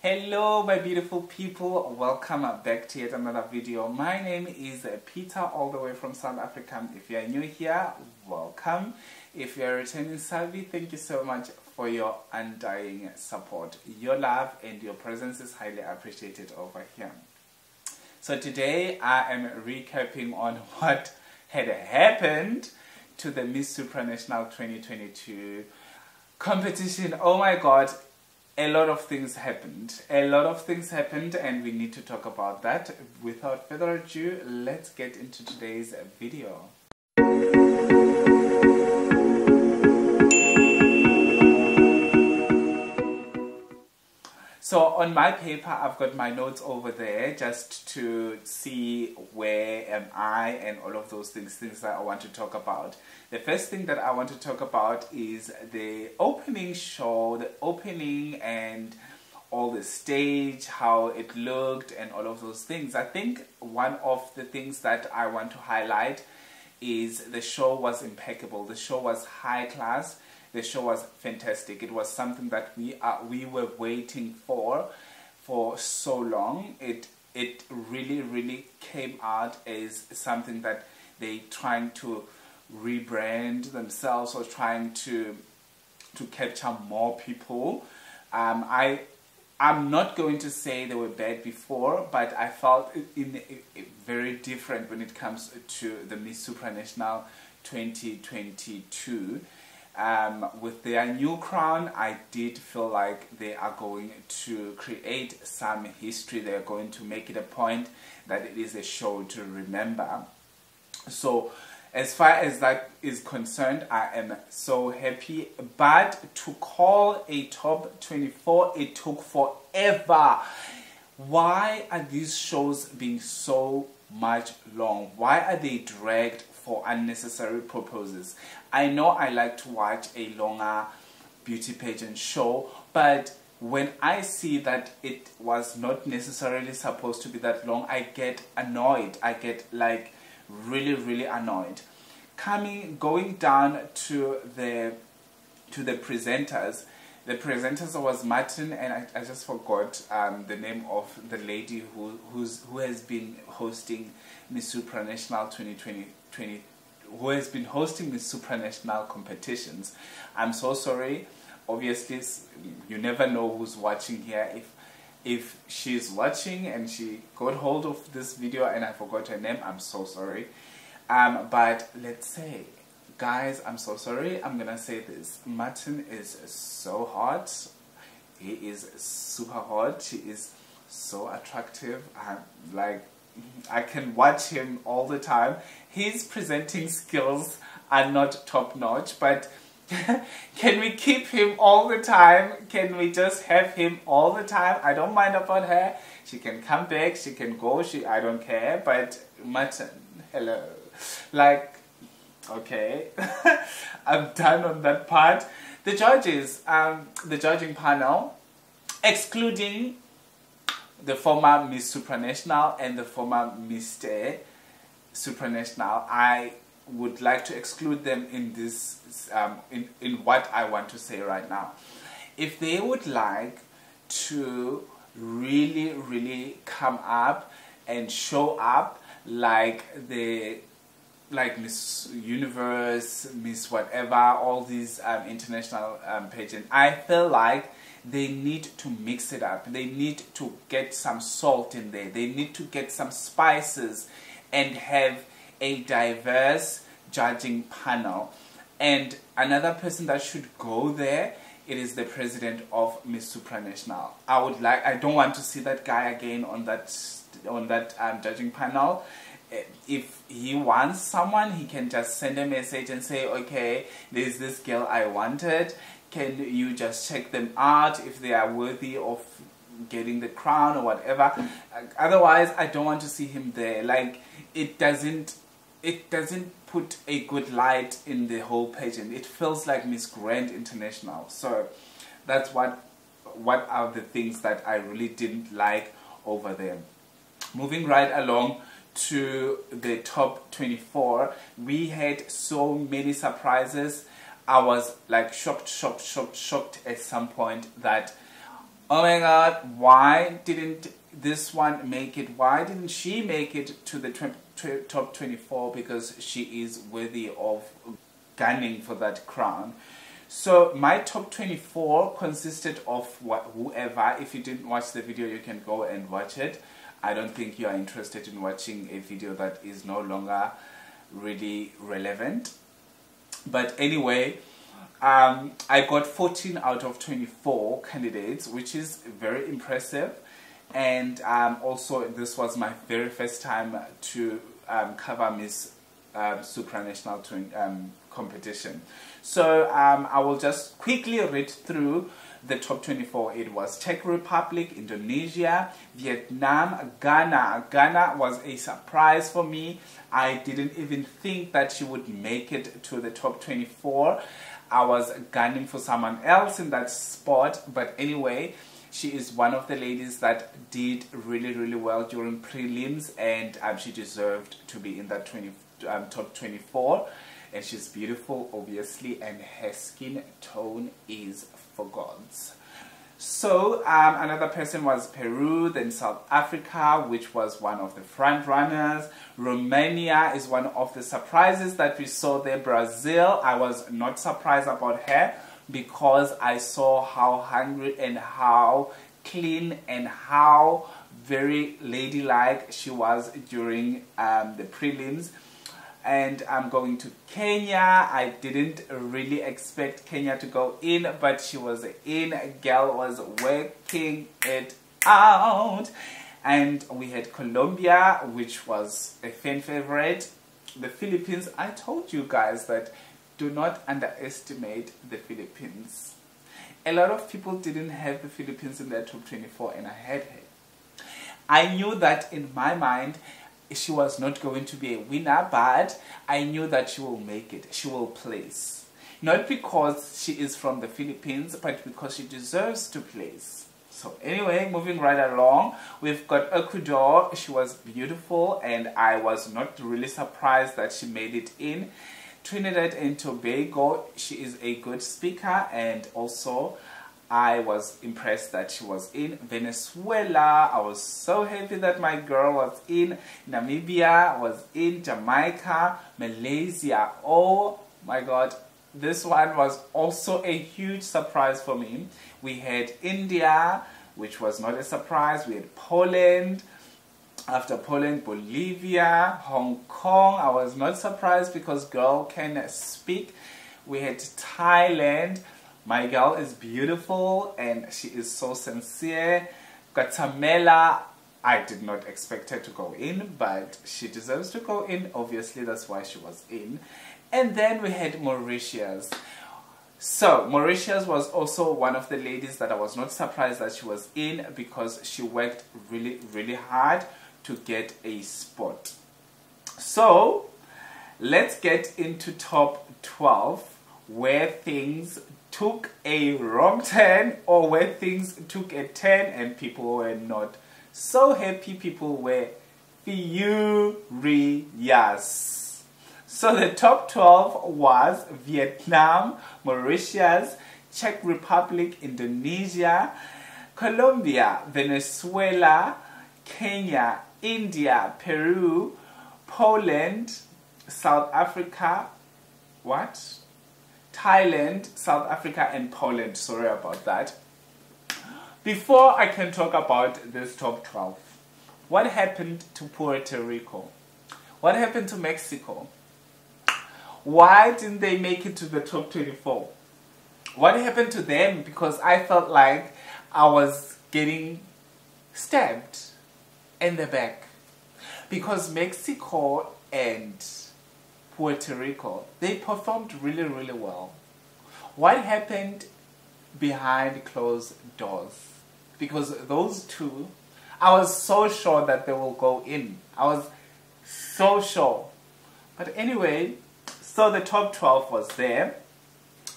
Hello my beautiful people, welcome back to yet another video. My name is Peter, all the way from South Africa. If you are new here, welcome. If you are returning savvy, thank you so much for your undying support. Your love and your presence is highly appreciated over here. So today I am recapping on what had happened to the Miss Supranational 2022 competition. Oh my god, a lot of things happened. And we need to talk about that. Without further ado, let's get into today's video. So on my paper, I've got my notes over there just to see where am I and all of those things that I want to talk about. The first thing that I want to talk about is the opening show, the opening and all the stage, how it looked and all of those things. I think one of the things that I want to highlight is the show was impeccable. The show was high class. The show was fantastic. It was something that we were waiting for so long. It really came out as something that they trying to rebrand themselves or trying to capture more people. I'm not going to say they were bad before, but I felt very different when it comes to the Miss Supranational 2022. With their new crown, I did feel like they are going to create some history. They are going to make it a point that it is a show to remember. So as far as that is concerned, I am so happy. But to call a top 24, it took forever. Why are these shows being so much long? Why are they dragged for unnecessary purposes? I know I like to watch a longer beauty pageant show, but when I see that it was not necessarily supposed to be that long, I get annoyed. I get like really annoyed. Going down to the presenters. The presenters was Martin, and I just forgot the name of the lady who has been hosting Miss Supranational 2020, who has been hosting Miss Supranational competitions. I'm so sorry. Obviously, you never know who's watching here. If she's watching and she got hold of this video and I forgot her name, I'm so sorry. But let's say, guys, I'm so sorry. I'm gonna say this. Martin is so hot. He is super hot. He is so attractive. I can watch him all the time. His presenting skills are not top notch, but can we keep him all the time? Can we just have him all the time? I don't mind about her. She can come back, she can go, I don't care. But Martin, hello. Like, okay. I'm done on that part. The judges, the judging panel, excluding the former Miss Supranational and the former Mr. Supranational, I would like to exclude them in this, in what I want to say right now. If they would like to really come up and show up like Miss Universe, Miss whatever, all these international pageants, I feel like they need to mix it up. They need to get some salt in there. They need to get some spices and have a diverse judging panel. And another person that should go there, it is the president of Miss Supranational. I don't want to see that guy again on that judging panel. If he wants someone, he can just send a message and say, okay, there's this girl I wanted. Can you just check them out if they are worthy of getting the crown or whatever? Otherwise, I don't want to see him there. Like, it doesn't put a good light in the whole pageant. It feels like Miss Grand International. So that's what are the things that I really didn't like over there. Moving right along to the top 24, we had so many surprises. I was like shocked at some point that Oh my god, why didn't this one make it? Why didn't she make it to the top 24? Because she is worthy of gunning for that crown. So my top 24 consisted of whoever. If you didn't watch the video, you can go and watch it. I don't think you are interested in watching a video that is no longer really relevant. But anyway, I got 14 out of 24 candidates, which is very impressive. And also, this was my very first time to cover Miss Supranational competition. So I will just quickly read through the top 24. It was Czech Republic, Indonesia, Vietnam, Ghana. Ghana was a surprise for me. I didn't even think that she would make it to the top 24. I was gunning for someone else in that spot, but anyway, she is one of the ladies that did really well during prelims, and she deserved to be in that top 24. And she's beautiful, obviously, and her skin tone is for gods. So another person was Peru, then South Africa, which was one of the front runners. Romania is one of the surprises that we saw there. Brazil, I was not surprised about her because I saw how hungry and how clean and how very ladylike she was during the prelims. And I'm going to Kenya. I didn't really expect Kenya to go in, but she was in. Girl was working it out. And we had Colombia, which was a fan favorite. The Philippines, I told you guys that do not underestimate the Philippines. A lot of people didn't have the Philippines in their top 24, and I had her. I knew that in my mind, she was not going to be a winner, but I knew that she will make it. She will place. Not because she is from the Philippines, but because she deserves to place. So anyway, moving right along, we've got Ecuador. She was beautiful, and I was not really surprised that she made it in. Trinidad and Tobago, she is a good speaker, and also I was impressed that she was in. Venezuela, I was so happy that my girl was in. Namibia was in. Jamaica, Malaysia, oh my god, this one was also a huge surprise for me. We had India, which was not a surprise. We had Poland. After Poland, Bolivia, Hong Kong. I was not surprised because girl can speak. We had Thailand. My girl is beautiful and she is so sincere. Guatemala, I did not expect her to go in, but she deserves to go in. Obviously, that's why she was in. And then we had Mauritius. So, Mauritius was also one of the ladies that I was not surprised that she was in because she worked really hard to get a spot. So, let's get into top 12 where things took a wrong turn or where things took a turn and people were not so happy. People were furious. So the top 12 was Vietnam, Mauritius, Czech Republic, Indonesia, Colombia, Venezuela, Kenya, India, Peru, Poland, South Africa, Thailand, South Africa, and Poland. Sorry about that. Before I can talk about this top 12, what happened to Puerto Rico? What happened to Mexico? Why didn't they make it to the top 24? What happened to them? Because I felt like I was getting stabbed in the back. Because Mexico and Puerto Rico, they performed really well. What happened behind closed doors? Because those two, I was so sure that they will go in. I was so sure. But anyway, so the top 12 was there.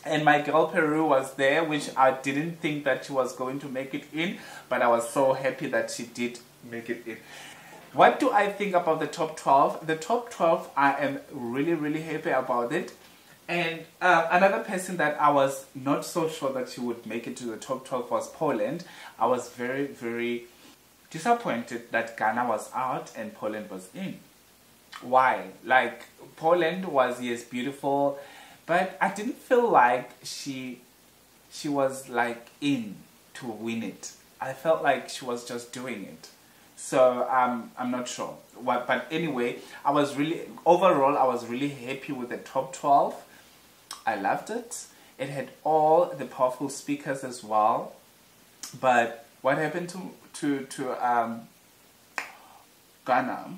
And my girl Peru was there, which I didn't think that she was going to make it in. But I was so happy that she did make it in. What do I think about the top 12? The top 12, I am really happy about it. And another person that I was not so sure that she would make it to the top 12 was Poland. I was very, very disappointed that Ghana was out and Poland was in. Why? Like, Poland was, yes, beautiful, but I didn't feel like she was like in to win it. I felt like she was just doing it. So I'm not sure. But anyway, overall I was really happy with the top 12. I loved it. It had all the powerful speakers as well. But what happened to Ghana?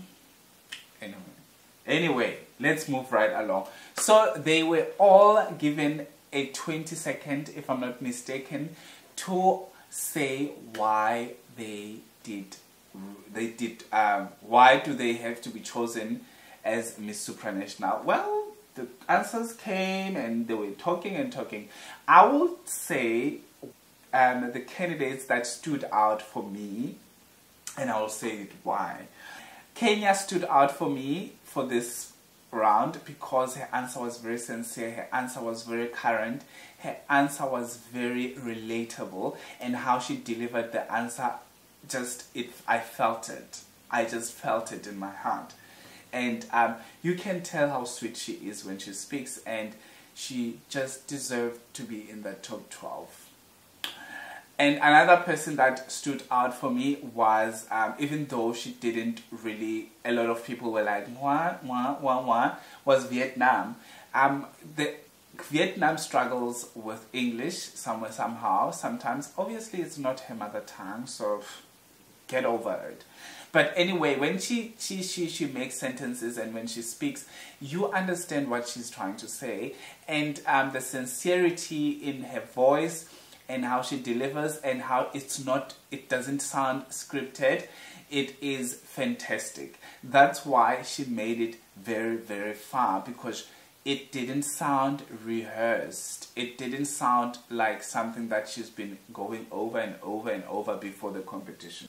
Anyway, let's move right along. So they were all given a 20-second, if I'm not mistaken, to say why why do they have to be chosen as Miss Supranational? Well, the answers came and they were talking and talking. I would say the candidates that stood out for me, and I will say it why. Kenya stood out for me for this round because her answer was very sincere, her answer was very current, her answer was very relatable, and how she delivered the answer, I felt it. I just felt it in my heart. And you can tell how sweet she is when she speaks, and she just deserved to be in the top 12. And another person that stood out for me was, even though she didn't really, a lot of people were like, was Vietnam. Vietnam struggles with English somehow, sometimes. Obviously, it's not her mother tongue, so get over it. But anyway, when she makes sentences and when she speaks, you understand what she's trying to say. And the sincerity in her voice and how she delivers and how it doesn't sound scripted, it is fantastic. That's why she made it very, very far, because it didn't sound rehearsed. It didn't sound like something that she's been going over and over and over before the competition.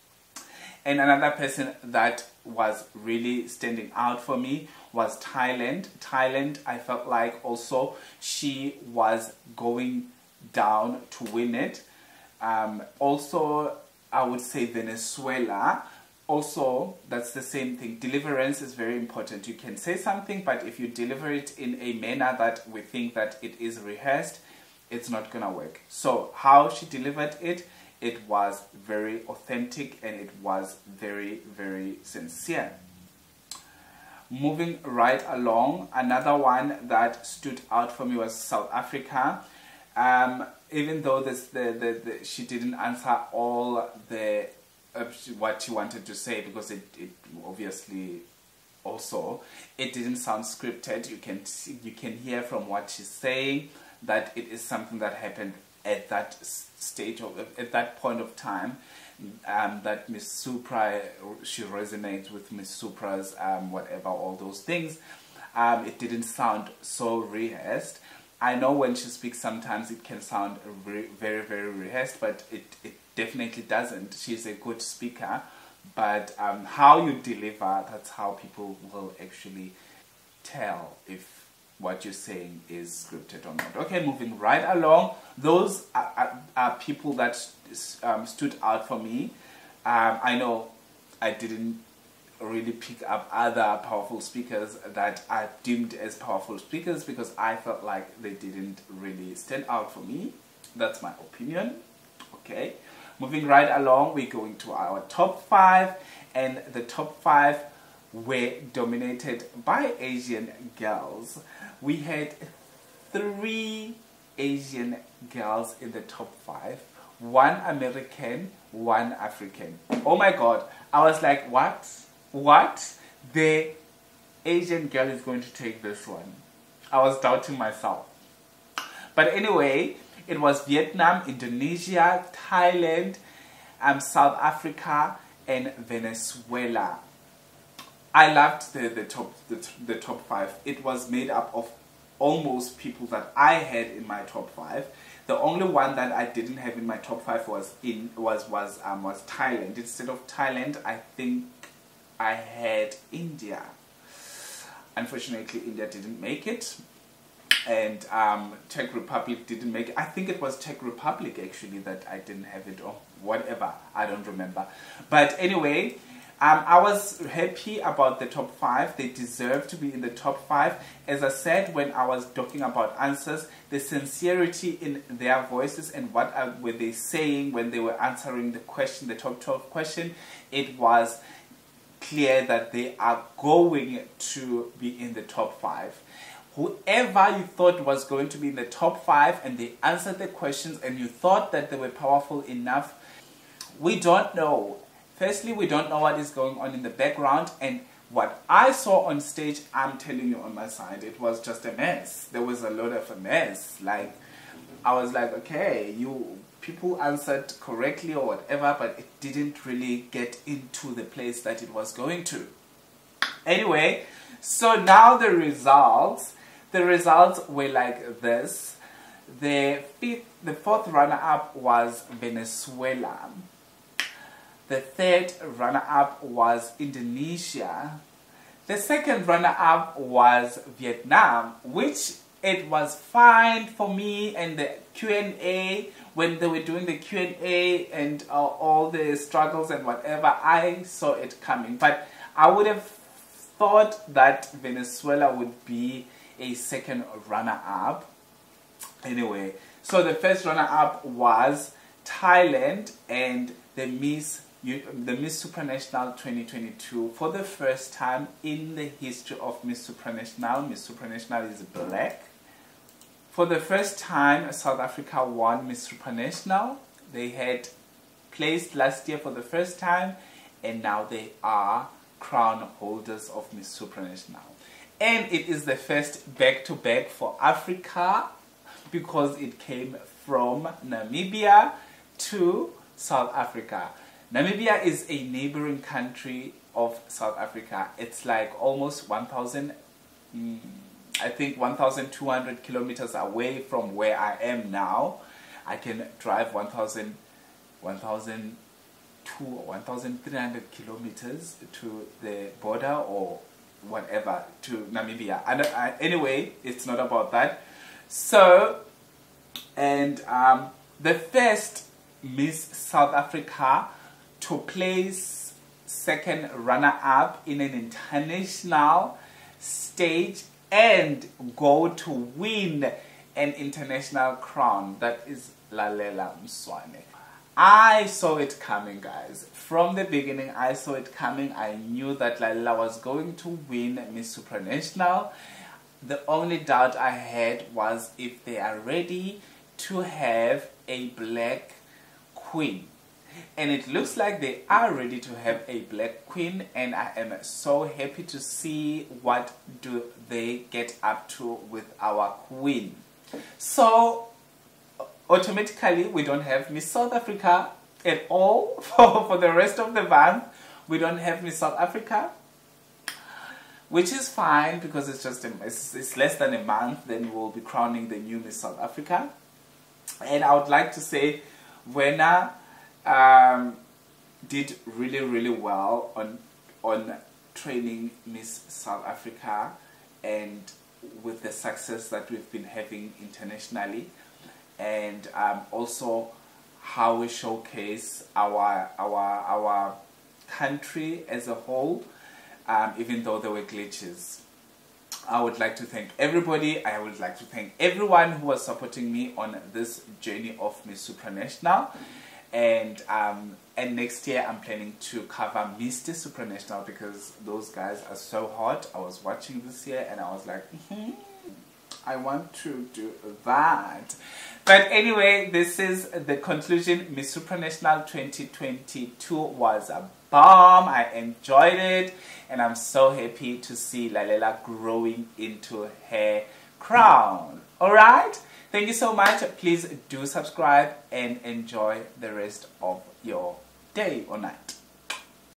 And another person that was really standing out for me was Thailand. Thailand, I felt like also she was going down to win it. Also, I would say Venezuela. Also, that's the same thing. Deliverance is very important. You can say something, but if you deliver it in a manner that we think that it is rehearsed, it's not gonna work. So how she delivered it, it was very authentic and it was very, very sincere. Moving right along, another one that stood out for me was South Africa. Even though she didn't answer all the what she wanted to say, because it obviously also it didn't sound scripted. You can hear from what she's saying that it is something that happened at that stage at that point of time. That Miss Supra, she resonates with Miss Supra's whatever, all those things. It didn't sound so rehearsed. I know when she speaks sometimes it can sound very, very rehearsed, but it definitely doesn't. She's a good speaker, but how you deliver, that's how people will actually tell if what you're saying is scripted or not. Okay, moving right along. Those are people that stood out for me. I know I didn't really pick up other powerful speakers that I deemed as powerful speakers because I felt like they didn't really stand out for me. That's my opinion. Okay, moving right along, we're going to our top 5, and the top 5 were dominated by Asian girls. We had 3 Asian girls in the top 5, 1 American, 1 African. Oh my god, I was like, what? The Asian girl is going to take this one. I was doubting myself. But anyway, it was Vietnam, Indonesia, Thailand, South Africa, and Venezuela. I loved the top 5. It was made up of almost people that I had in my top 5. The only one that I didn't have in my top 5 was Thailand. Instead of Thailand, I think I had India. Unfortunately, India didn't make it. and Czech Republic didn't make it. I think it was Czech Republic actually that I didn't have it, or whatever, I don't remember. But anyway, I was happy about the top 5. They deserve to be in the top 5. As I said when I was talking about answers, the sincerity in their voices and what were they saying when they were answering the question, the top 12 question, it was clear that they are going to be in the top 5. Whoever you thought was going to be in the top 5 and they answered the questions and you thought that they were powerful enough, we don't know. Firstly, we don't know what is going on in the background, and what I saw on stage, I'm telling you on my side, it was just a mess. There was a lot of a mess. Like, I was like, okay, people answered correctly or whatever, but it didn't really get into the place that it was going to. Anyway, so now the results were like this. The fourth runner-up was Venezuela. The third runner-up was Indonesia. The second runner-up was Vietnam, which it was fine for me, and the Q&A, when they were doing the Q&A and all the struggles and whatever, I saw it coming. But I would have thought that Venezuela would be a second runner-up. Anyway, so the first runner-up was Thailand and the Miss Supranational 2022. For the first time in the history of Miss Supranational is black. For the first time, South Africa won Miss Supranational. They had placed last year for the first time, and now they are crown holders of Miss Supranational. And it is the first back-to-back for Africa, because it came from Namibia to South Africa. Namibia is a neighboring country of South Africa. It's like almost 1,200 kilometers away from where I am now. I can drive 1,300 kilometers to the border or whatever to Namibia. Anyway, it's not about that. So, and the first Miss South Africa to place second runner-up in an international stage and go to win an international crown. That is Lalela Mswane. I saw it coming, guys. From the beginning, I saw it coming. I knew that Lalela was going to win Miss Supranational. The only doubt I had was if they are ready to have a black queen. And it looks like they are ready to have a black queen, and I am so happy to see what do they get up to with our queen. So automatically we don't have Miss South Africa at all for the rest of the month. We don't have Miss South Africa, which is fine because it's just it's less than a month, then we'll be crowning the new Miss South Africa. And I would like to say Wena did really well on training Miss South Africa, and with the success that we've been having internationally, and also how we showcase our country as a whole, even though there were glitches. I would like to thank everybody. I would like to thank everyone who was supporting me on this journey of Miss Supranational. And next year I'm planning to cover Mr. Supranational, because those guys are so hot. I was watching this year and I was like, I want to do that. But anyway, this is the conclusion. Miss Supranational 2022 was a bomb. I enjoyed it, and I'm so happy to see Lalela growing into her crown. Alright? Thank you so much. Please do subscribe and enjoy the rest of your day or night.